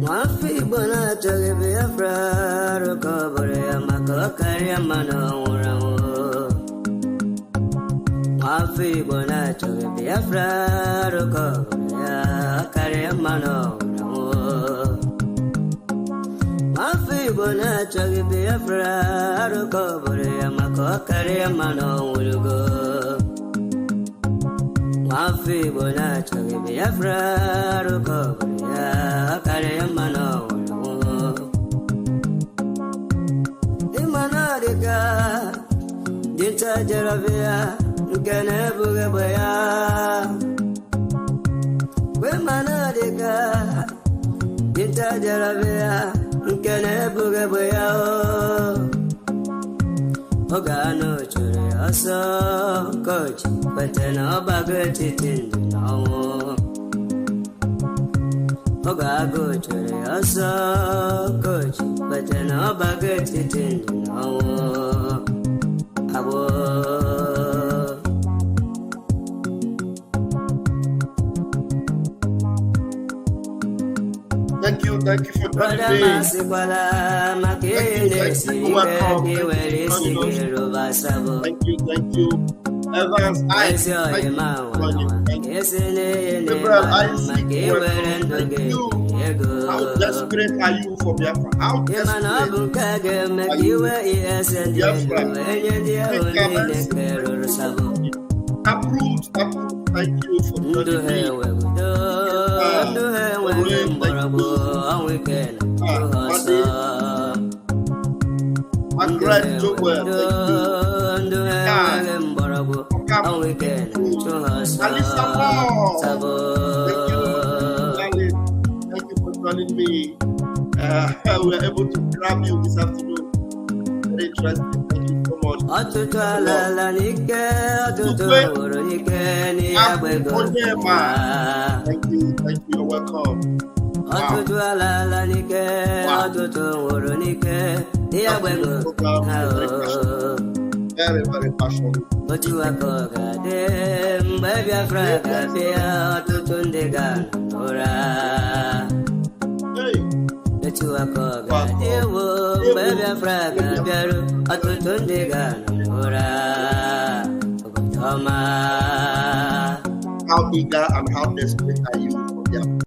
Wafi bona chage Biafra recovery makakari mano urawo. Wafi bona chage Biafra recovery kari mano urawo. Wafi bona chage Biafra recovery makakari mano urawo. Wafi bona chage Biafra recovery kare mano imanariga dinta jarabia ngene buge boya we manariga dinta jarabia ngene buge boya ogano chure aso coach patena bagati tindawo Ogago chere asa coach, but no baggage in no abo. Thank you for joining me. Thank you. Evans, how desperate are you for Biafra? How desperate are you for Biafra? Approved. Thank you for joining Margaret Joel, thank you. Alisa Moore, thank you for joining me. We were able to grab you this afternoon. Very interesting. Thank you so much. Thank you. You're welcome. Wow. Very, very passionate. But you are called them, baby, a friend, to Tundegan, Ora. But you are called them, baby, a friend, to Tundegan, Ora. How eager and how desperate are you for Biafra?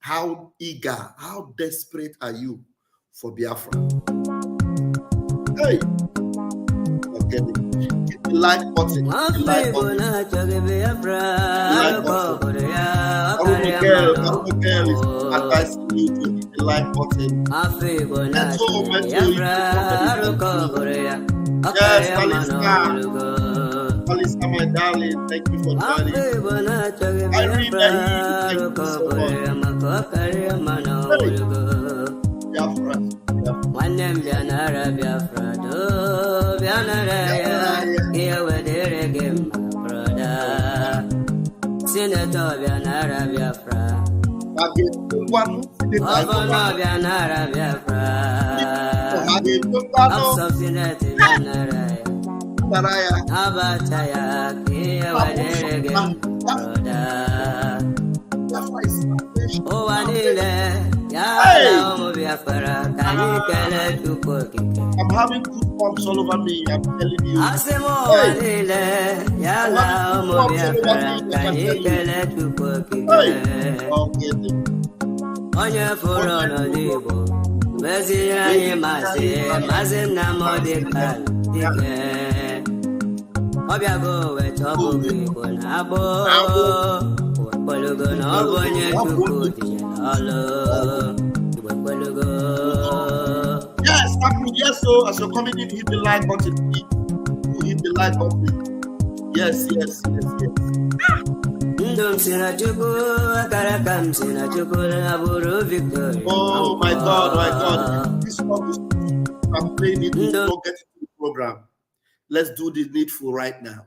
How eager, how desperate are you for Biafra? Hey! Hit the like button. Girl is advising you to hit the like button. Yes, Alisa, my darling, thank you for joining. I read that thank you so much. Biafra. One name Biafra, do Bianara, here with the game, brother. Senator Bianara Biafra. Bianara Biafra. I'm something that Bianara. Abataya, here with the game, brother. Oh, Anile. I'm having goosebumps all over me, I'm telling you. Yes, yes, so as you're coming in, hit the like button. Hit the like button. Yes. Oh my God. This song is I'm playing it. Don't get into the program. Let's do the needful right now.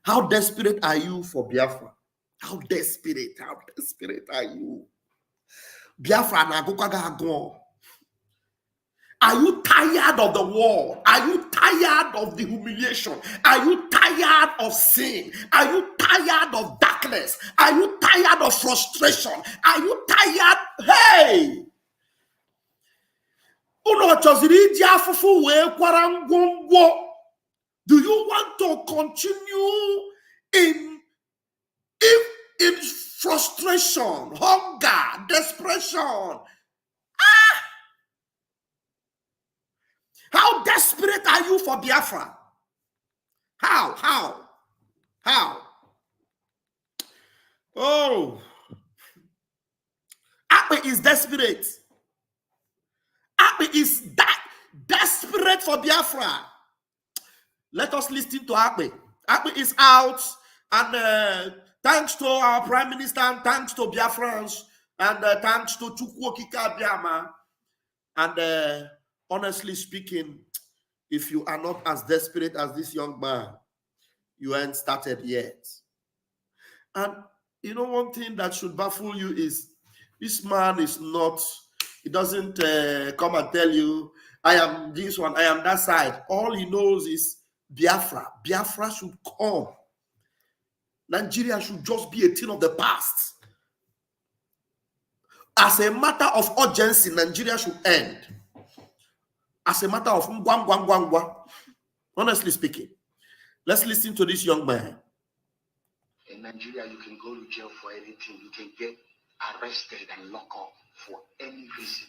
How desperate are you for Biafra? How desperate are you? Biafra na go. Are you tired of the war? Are you tired of the humiliation? Are you tired of sin? Are you tired of darkness? Are you tired of frustration? Are you tired? Hey! Do you want to continue in frustration, hunger, desperation? How desperate are you for Biafra? How? Oh, Akpe is desperate. Akpe is desperate for Biafra. Let us listen to Akpe. Akpe is out, and thanks to our Prime Minister, and thanks to Biafrans, and thanks to Chukwokika Biama. And honestly speaking, if you are not as desperate as this young man, you ain't started yet. And you know, one thing that should baffle you is this man is not, he doesn't come and tell you, I am this one, I am that side. All he knows is Biafra. Biafra should come. Nigeria should just be a thing of the past. As a matter of urgency, Nigeria should end. As a matter of honestly speaking. Let's listen to this young man. In Nigeria, you can go to jail for anything. You can get arrested and locked up for any reason.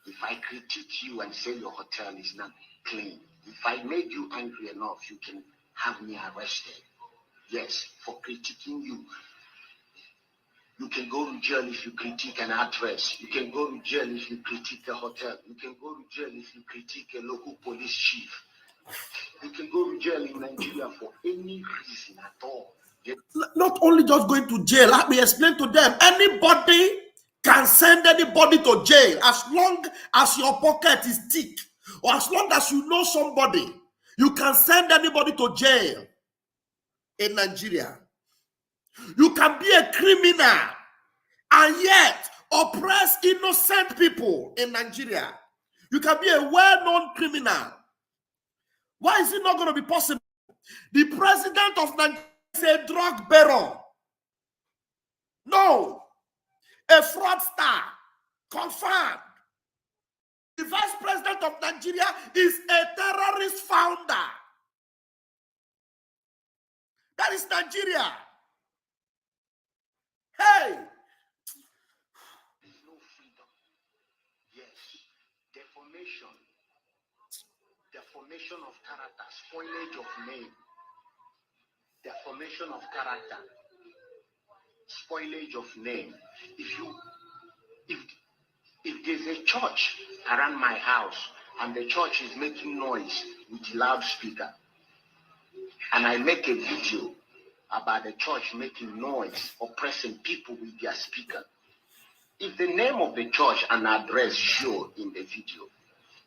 If I critique you and say your hotel is not clean, if I made you angry enough, you can have me arrested. Yes, for critiquing you. You can go to jail if you critique an address. You can go to jail if you critique a hotel. You can go to jail if you critique a local police chief. You can go to jail in Nigeria for any reason at all. Not only just going to jail, let me explain to them. Anybody can send anybody to jail as long as your pocket is thick, or as long as you know somebody. You can send anybody to jail in Nigeria. You can be a criminal and yet oppress innocent people in Nigeria. You can be a well-known criminal. Why is it not going to be possible? The president of Nigeria is a drug baron. No. A fraudster. Confirmed. The vice president of Nigeria is a terrorist founder. That is Nigeria. Hey. There's no freedom. Yes. Deformation. Deformation of character. Spoilage of name. Deformation of character. Spoilage of name. If there's a church around my house and the church is making noise with a loudspeaker, and I make a video about the church making noise, oppressing people with their speaker, if the name of the church and address show in the video,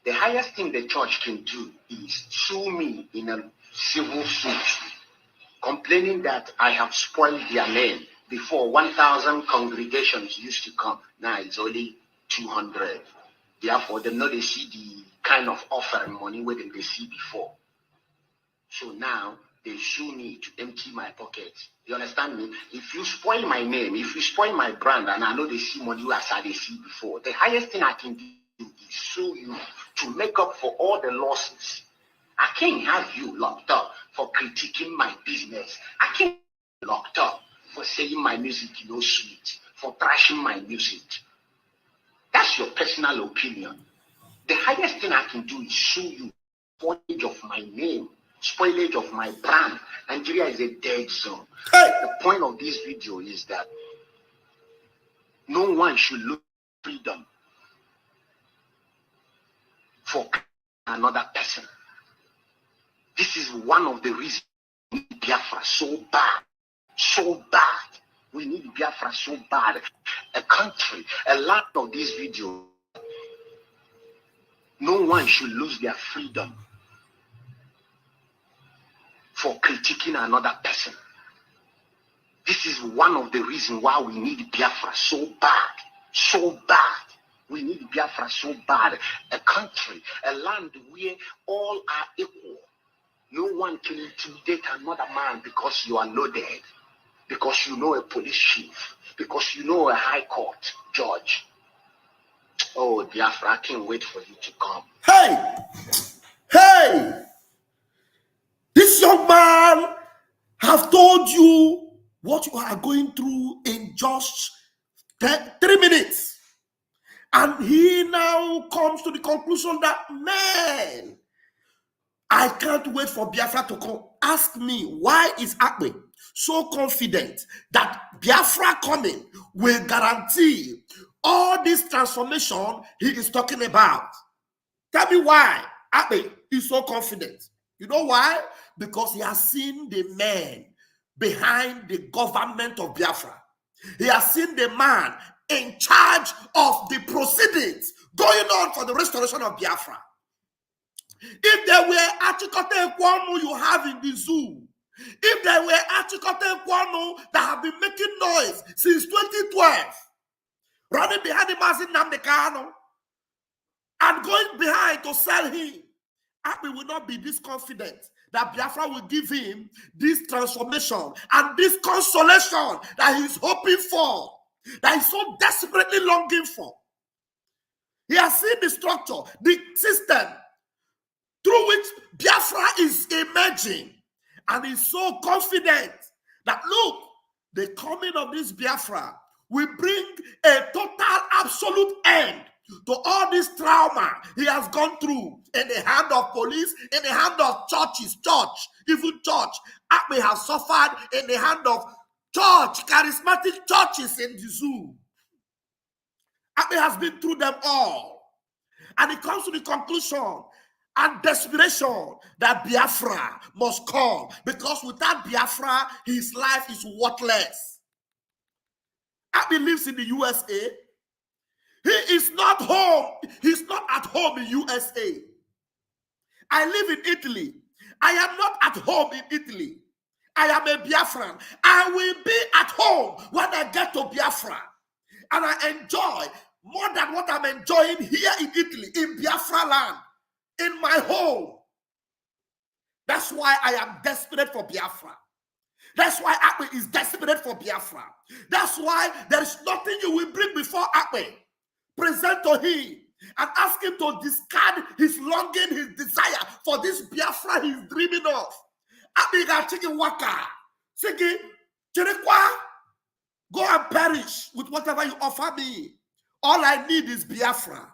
the highest thing the church can do is sue me in a civil suit, complaining that I have spoiled their name. Before, 1,000 congregations used to come. Now it's only 200. Therefore, they know they see the kind of offering money where they see before. So now they sue me to empty my pockets. You understand me? If you spoil my name, if you spoil my brand, and I know they see money as I they see before, the highest thing I can do is sue you to make up for all the losses. I can't have you locked up for critiquing my business. I can't be locked up for saying my music is no sweet, for trashing my music. That's your personal opinion. The highest thing I can do is sue you. Spoilage of my name, spoilage of my brand. Nigeria is a dead zone. Hey. The point of this video is that no one should lose freedom for another person. This is one of the reasons we need Biafra so bad. So bad. We need Biafra so bad. A country, a lot of these videos, no one should lose their freedom for critiquing another person. This is one of the reasons why we need Biafra so bad. So bad. We need Biafra so bad. A country, a land where all are equal. No one can intimidate another man because you are loaded, because you know a police chief, because you know a high court judge. Oh, Biafra, I can't wait for you to come. Hey! Hey! This young man have told you what you are going through in just 3 minutes. And he now comes to the conclusion that, man, I can't wait for Biafra to come. Ask me, why is Akpe so confident that Biafra coming will guarantee all this transformation he is talking about? Tell me why Akpe is so confident. You know why? Because he has seen the man behind the government of Biafra. He has seen the man in charge of the proceedings going on for the restoration of Biafra. If there were Achikote Kwanu you have in the zoo, if there were Achikote Kwanu that have been making noise since 2012, running behind the Mazin Namdekano and going behind to sell him, Akpe will not be this confident that Biafra will give him this transformation and this consolation that he's hoping for, that he's so desperately longing for. He has seen the structure, the system through which Biafra is emerging, and he's so confident that, look, the coming of this Biafra will bring a total, absolute end to all this trauma he has gone through in the hand of police, in the hand of churches, even church. Akpe has suffered in the hand of church, charismatic churches in the zoo. Akpe has been through them all. And he comes to the conclusion and desperation that Biafra must come, because without Biafra, his life is worthless. Akpe lives in the USA. He is not home. He's not at home in USA. I live in Italy. I am not at home in Italy. I am a Biafran. I will be at home when I get to Biafra. And I enjoy more than what I'm enjoying here in Italy, in Biafra land, in my home. That's why I am desperate for Biafra. That's why Akpe is desperate for Biafra. That's why there is nothing you will bring before Akpe. Present to him and ask him to discard his longing, his desire for this Biafra he's dreaming of. Abiga chicken waka, singing, Cherekwa, go and perish with whatever you offer me. All I need is Biafra.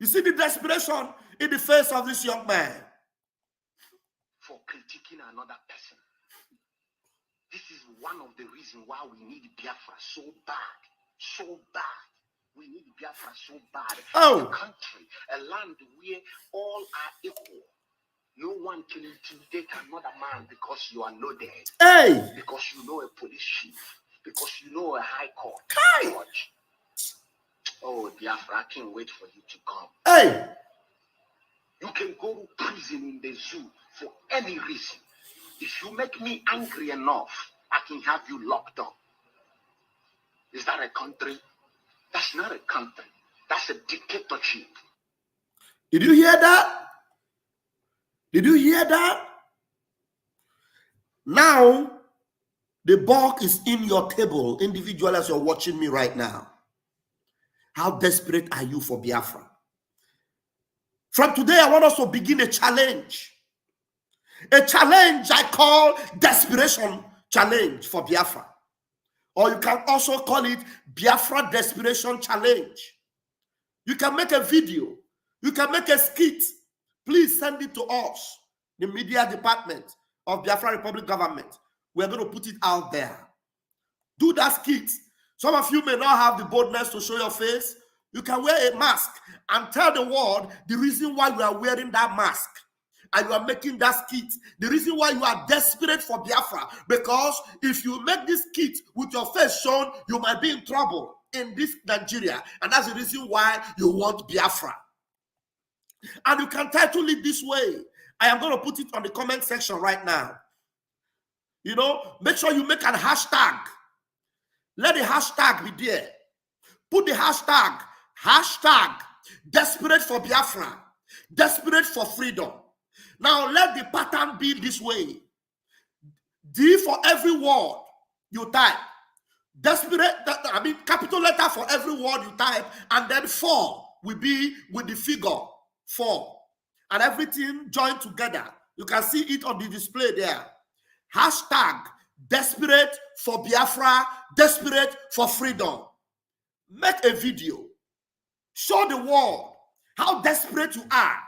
You see the desperation in the face of this young man. For critiquing another person. This is one of the reasons why we need Biafra so bad. So bad. We need Biafra so bad. Oh. A country, a land where all are equal. No one can intimidate another man because you are loaded. Hey. Because you know a police chief. Because you know a high court judge. Oh, Biafra, I can't wait for you to come. Hey. You can go to prison in the zoo for any reason. If you make me angry enough, I can have you locked up. Is that a country? That's not a country. That's a dictatorship. Did you hear that? Did you hear that? Now, the bulk is in your table, individual, as you're watching me right now. How desperate are you for Biafra? From today, I want us to begin a challenge. A challenge I call Desperation Challenge for Biafra. Or you can also call it Biafra Desperation Challenge. You can make a video. You can make a skit. Please send it to us, the media department of Biafra Republic government. We're going to put it out there. Do that skit. Some of you may not have the boldness to show your face. You can wear a mask and tell the world the reason why you are wearing that mask. And you are making that skit. The reason why you are desperate for Biafra. Because if you make this skit with your face shown, you might be in trouble in this Nigeria. And that's the reason why you want Biafra. And you can title it this way. I am going to put it on the comment section right now. You know, make sure you make a hashtag. Let the hashtag be there. Put the hashtag desperate for Biafra, desperate for freedom. Now let the pattern be this way. D for every word you type. Desperate, capital letter for every word you type, and then 4 will be with the figure 4. And everything joined together. You can see it on the display there. Hashtag desperate for Biafra, desperate for freedom. Make a video. Show the world how desperate you are.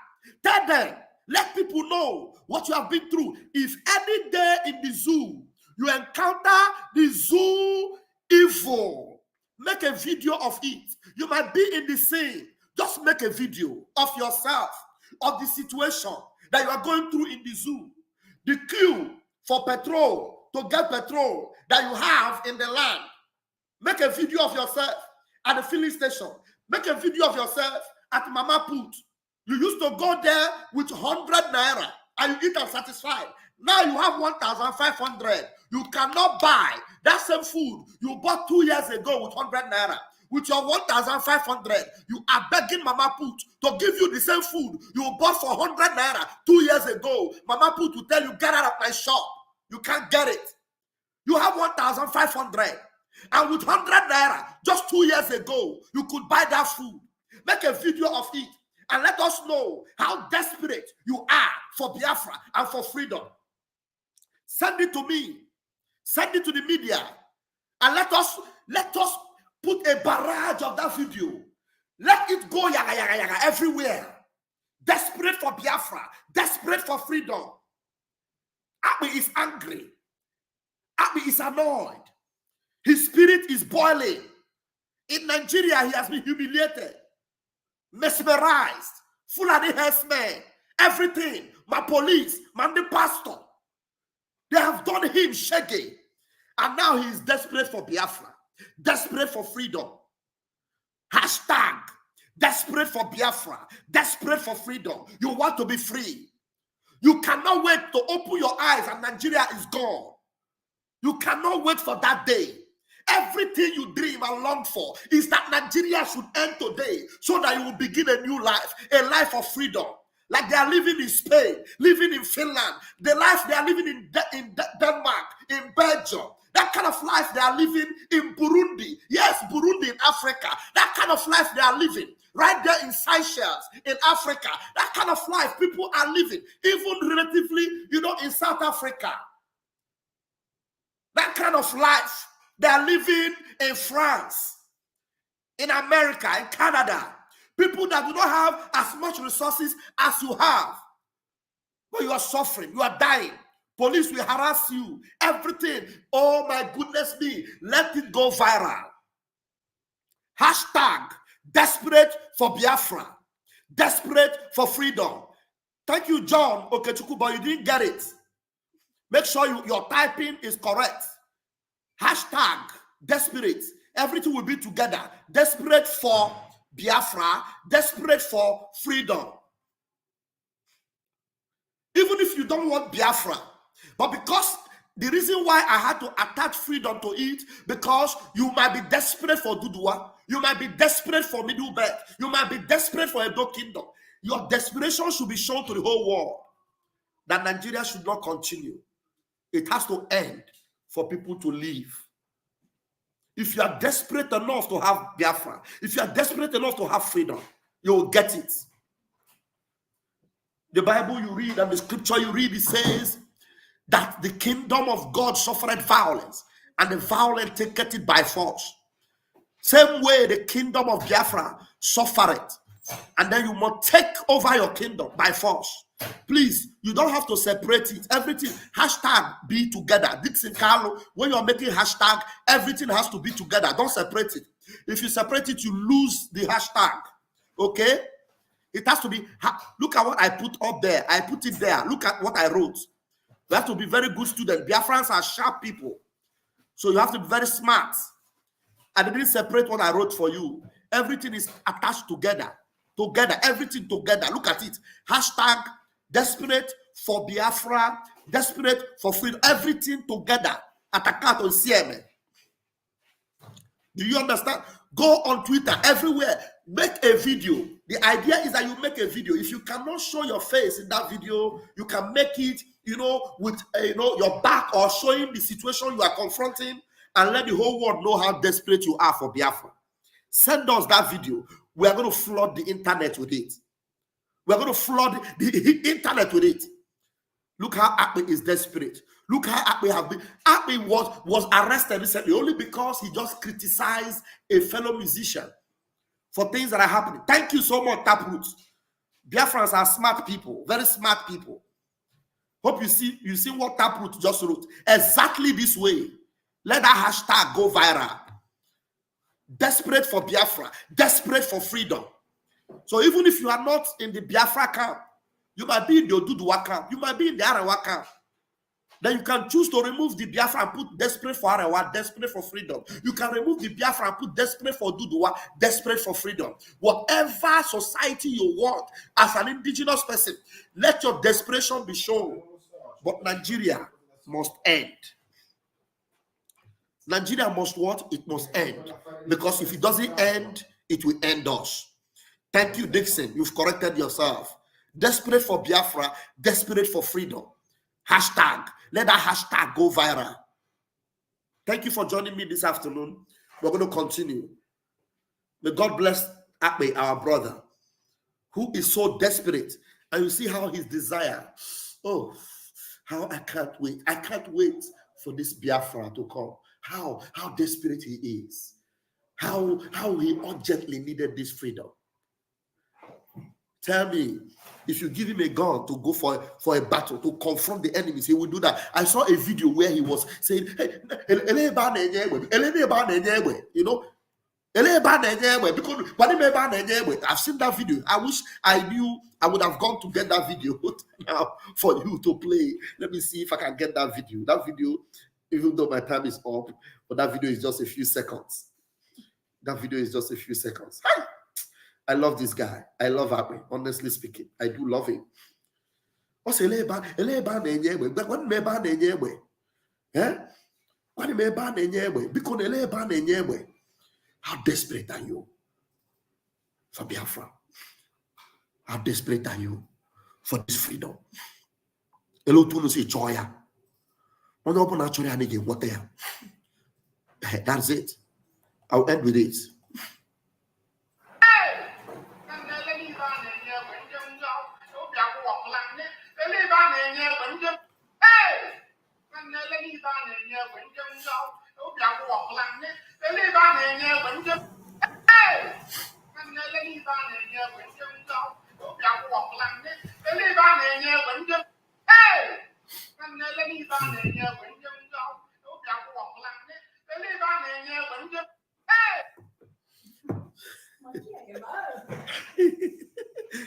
Tell them, let people know what you have been through. If any day in the zoo you encounter the zoo evil, make a video of it. You might be in the scene. Just make a video of yourself, of the situation that you are going through in the zoo. The queue for petrol, to get petrol that you have in the land. Make a video of yourself at the filling station. Make a video of yourself at Mama Put. You used to go there with 100 naira and you eat and satisfied. Now you have 1,500. You cannot buy that same food you bought 2 years ago with 100 naira. With your 1,500, you are begging Mama Put to give you the same food you bought for 100 naira 2 years ago. Mama Put will tell you, get out of my shop. You can't get it. You have 1,500. And with 100 naira, just 2 years ago, you could buy that food. Make a video of it and let us know how desperate you are for Biafra and for freedom. Send it to me. Send it to the media. And let us put a barrage of that video. Let it go yaga, yaga, yaga, everywhere. Desperate for Biafra. Desperate for freedom. Abi is angry. Abi is annoyed. His spirit is boiling. In Nigeria, he has been humiliated, mesmerized, Fulani herdsmen, everything. My police, the pastor. They have done him shaggy. And now he is desperate for Biafra, desperate for freedom. Hashtag desperate for Biafra, desperate for freedom. You want to be free. You cannot wait to open your eyes and Nigeria is gone. You cannot wait for that day. Everything you dream and long for is that Nigeria should end today so that you will begin a new life, a life of freedom. Like they are living in Spain, living in Finland, the life they are living in Denmark, in Belgium, that kind of life they are living in Burundi. Yes, Burundi in Africa, that kind of life they are living. Right there in Seychelles, in Africa, that kind of life people are living, even relatively, in South Africa. That kind of life they are living in France, in America, in Canada. People that do not have as much resources as you have. But you are suffering, you are dying. Police will harass you, everything. Oh my goodness me, let it go viral. Hashtag desperate for Biafra, desperate for freedom. Thank you, John Okechukwu, but you didn't get it. Make sure your typing is correct. Hashtag desperate. Everything will be together. Desperate for Biafra, desperate for freedom. Even if you don't want Biafra, but because the reason why I had to attach freedom to it, because you might be desperate for Dudua, you might be desperate for Middle Belt, you might be desperate for Edo Kingdom. Your desperation should be shown to the whole world that Nigeria should not continue. It has to end for people to live. If you are desperate enough to have Biafra, if you are desperate enough to have freedom, you will get it. The Bible you read and the scripture you read, it says that the kingdom of God suffered violence, and the violent taketh it by force. Same way the kingdom of Biafra suffered, and then you must take over your kingdom by force. Please, you don't have to separate it. Everything, hashtag be together. Dixon Carlo, when you're making hashtag, everything has to be together. Don't separate it. If you separate it, you lose the hashtag. Okay? It has to be, look at what I put up there. I put it there. Look at what I wrote. You have to be very good students. Biafrans are sharp people. So you have to be very smart. I didn't separate what I wrote for you. Everything is attached together. Together, everything together. Look at it. Hashtag desperate for Biafra, desperate for freedom. Everything together. Atacato CM. Do you understand? Go on Twitter, everywhere. Make a video. The idea is that you make a video. If you cannot show your face in that video, you can make it, with your back or showing the situation you are confronting, and let the whole world know how desperate you are for Biafra. Send us that video. We are going to flood the internet with it. We are going to flood the internet with it. Look how Akpe is desperate. Look how Akpe has been. Akpe was arrested recently only because he just criticized a fellow musician for things that are happening. Thank you so much, Taproot. Biafrans are smart people, very smart people. Hope you see what Taproot just wrote. Exactly this way. Let that hashtag go viral. Desperate for Biafra, desperate for freedom. So even if you are not in the Biafra camp, you might be in the Oduduwa camp, you might be in the Arewa camp. Then you can choose to remove the Biafra and put desperate for Arewa, desperate for freedom. You can remove the Biafra and put desperate for Oduduwa, desperate for freedom. Whatever society you want as an indigenous person, let your desperation be shown. But Nigeria must end. Nigeria must what? It must end. Because if it doesn't end, it will end us. Thank you, Dixon. You've corrected yourself. Desperate for Biafra, desperate for freedom. Hashtag. Let that hashtag go viral. Thank you for joining me this afternoon. We're going to continue. May God bless Akpe, our brother, who is so desperate. And you see how his desire. Oh, how I can't wait. I can't wait for this Biafra to come. How desperate he is. How he urgently needed this freedom. Tell me, if you give him a gun to go for a battle, to confront the enemies, he will do that. I saw a video where he was saying, hey, I've seen that video. I wish I knew I would have gone to get that video now for you to play. Let me see if I can get that video. That video, even though my time is up, but that video is just a few seconds. That video is just a few seconds. Hi. I love this guy. I love Akpe. Honestly speaking, I do love him. How desperate are you for Biafra? How desperate are you for this freedom? That's it. I'll end with it.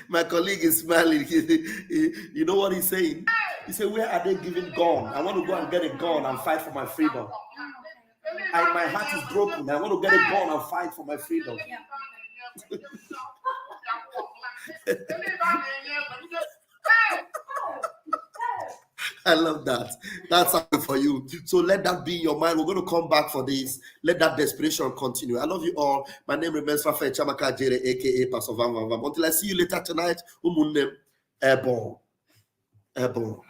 My colleague is smiling. You know what he's saying? He said, where are they giving gun? I want to go and get a gun and fight for my freedom. My heart is broken. I want to get a gun and fight for my freedom. I love that. That's something for you. So let that be in your mind. We're going to come back for this. Let that desperation continue. I love you all. My name remains Fafe Chamaka Jere, aka Pastor Van Van Van. Until I see you later tonight, Umunem Airborne. Airborne.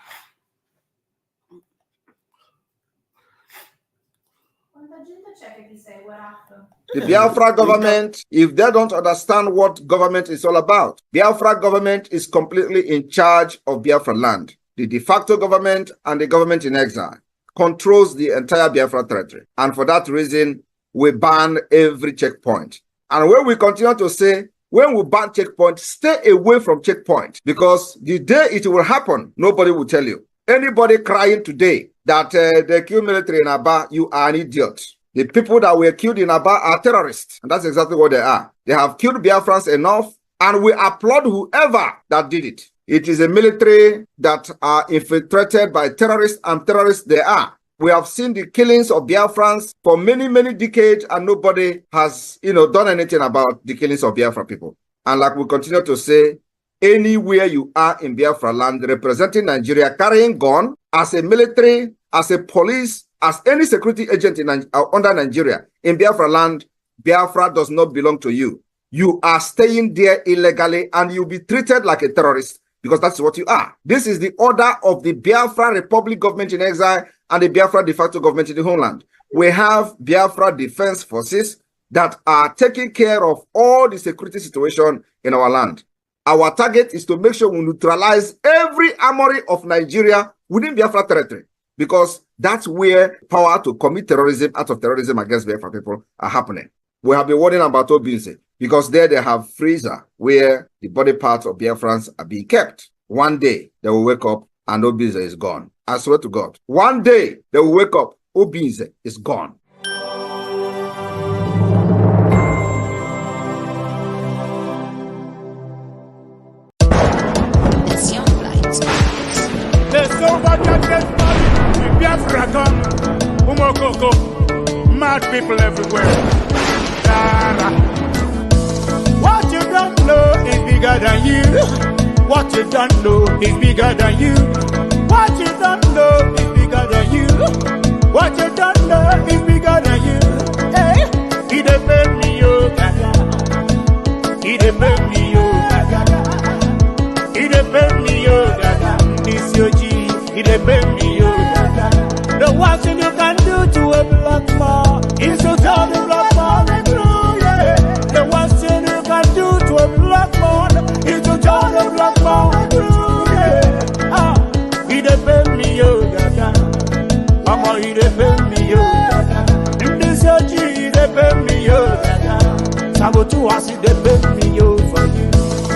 The Biafra government, if they don't understand what government is all about, Biafra government is completely in charge of Biafra land. The de facto government and the government in exile controls the entire Biafra territory. And for that reason, we ban every checkpoint. And when we continue to say, when we ban checkpoint, stay away from checkpoint, because the day it will happen, nobody will tell you. Anybody crying today that they kill military in Aba, you are an idiot. The people that were killed in Aba are terrorists. And that's exactly what they are. They have killed Biafrans enough, and we applaud whoever that did it. It is a military that are infiltrated by terrorists, and terrorists they are. We have seen the killings of Biafrans for many, many decades, and nobody has, done anything about the killings of Biafra people. And like we continue to say, anywhere you are in Biafra land representing Nigeria, carrying gun as a military, as a police, as any security agent under Nigeria in Biafra land, Biafra does not belong to you. You are staying there illegally and you'll be treated like a terrorist because that's what you are. This is the order of the Biafra Republic government in exile and the Biafra de facto government in the homeland. We have Biafra Defense Forces that are taking care of all the security situation in our land. Our target is to make sure we neutralize every armory of Nigeria within Biafra territory, because that's where power to commit terrorism, acts of terrorism against Biafra people are happening. We have been warning about Obinze, because there they have freezer where the body parts of Biafrans are being kept. One day they will wake up and Obinze is gone. I swear to God. One day they will wake up, Obinze is gone. Mad people everywhere. What you don't know is bigger than you. What you don't know is bigger than you. What you don't know is bigger than you. What you don't know is bigger than you. Hey, he dey pay me yo gaga. He dey pay me yo gaga. He dey pay me yo gaga. This your G. He dey pay me yo gaga. The worst thing you can do to a black man is to tell the black man the truth, yeah. The worst thing you can do to a black man is to tell the black man the truth, yeah. Ah, he dey pay me yo gaga. Mama, he dey pay me yo gaga. In this G, he dey pay me yo gaga. Sabotu as he dey pay me yo for you.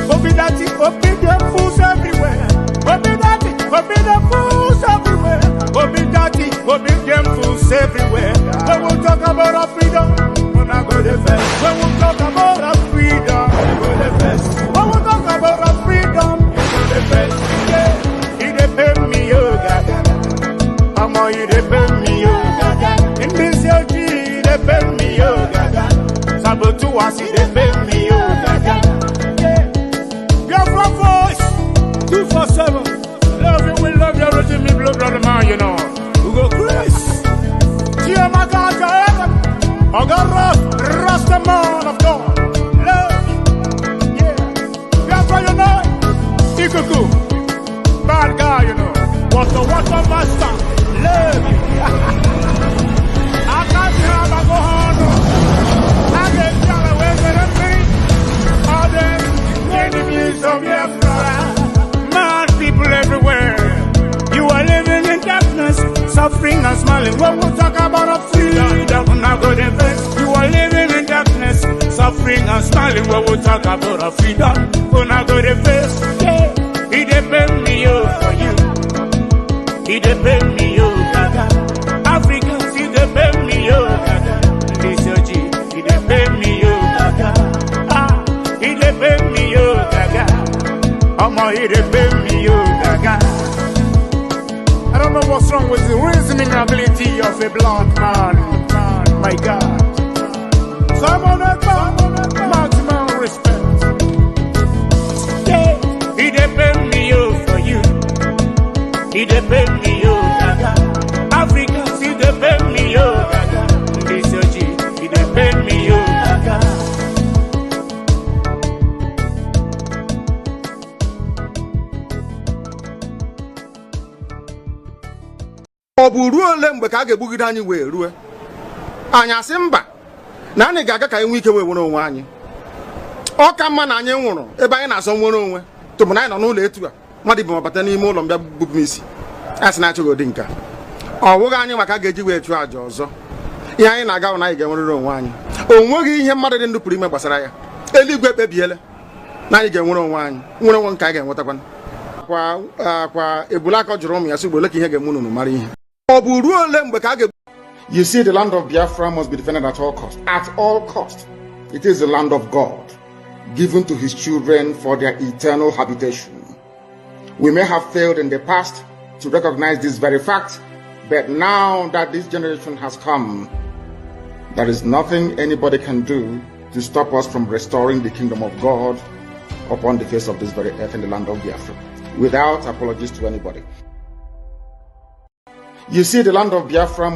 Obi dati, obi dem fools everywhere. Obi dati, obi dem fools everywhere. Obi dati, obi dem fools everywhere. When we talk about our freedom, we're not going to fast. When we talk about our freedom, we're going to fast. When we talk about our freedom, we're going to fast. Yeah, he dey pay me yo gaga. Mama, he dey pay me yo gaga. In this your G, he dey pay me yo gaga. Sabotu as he dey pay me yo gaga. Yeah, Biafra voice 247. Love you, we love you, Roger, me blood brother man, you know. We go Chris. Tia Magaka, Ogara, Rasta man of God. Love. Yeah. Biafra, you know. Ikuku. Bad guy, you know. Water master. Love you. I can't have a go on. I get down away with all them enemies of Biafra. Mad people everywhere. You are living in darkness, suffering and smiling. When we talk about a freedom, we're not going to invest. You are living in darkness, suffering and smiling. When we talk about a freedom, we're not going to invest. Yeah, he dey pay me yo for you. He dey pay me yo gaga. Africans, he dey pay me yo gaga. This your G, he dey pay me yo gaga. Ah, he dey pay me yo gaga. Omo, he dey pay me yo gaga. I don't know what's wrong with the reasoning ability of a black man. My God. So I'm on that maximum respect. Yeah, he dey pay me yo for you. He dey pay me yo gaga. Africans, he dey pay me yo gaga. This your G, he dey pay me yo gaga. Ọ bụ ruo ole mgbe ka a ga-egbugide anyị wee rue anyị asị mba na anyị ga-aga ka anyị nwee ike wee nwere onwe anyị. Ọ ka mma na anyị nwụrụ ebe anyị na-azọ nwere onwe tụbụ na anyị nọ n'ụlọ etu a mmadụ bụ mabata n'ime ụlọ mbịa bupụ m isi asị na achọghị ụdị nka ọ bụghị anyị maka a ga-eji wee chụọ aja ọzọ. Ihe anyị na-aga na anyị ga-enwerịrị onwe anyị. O nweghị ihe mmadụ dị ndụ pụrụ ime gbasara ya. Eluigwe ekpebiela na anyị ga-enwere onwe anyị, nwere onwe nke anyị ga-enwetakwa. Kwa ebulaka jụrụ ụmụ ya sị gbole ka ihe ga-eme unu mara ihe. You see, the land of Biafra must be defended at all cost. At all cost. It is the land of God, given to his children for their eternal habitation. We may have failed in the past to recognize this very fact, but now that this generation has come, there is nothing anybody can do to stop us from restoring the kingdom of God upon the face of this very earth in the land of Biafra, without apologies to anybody. You see, the land of Biafra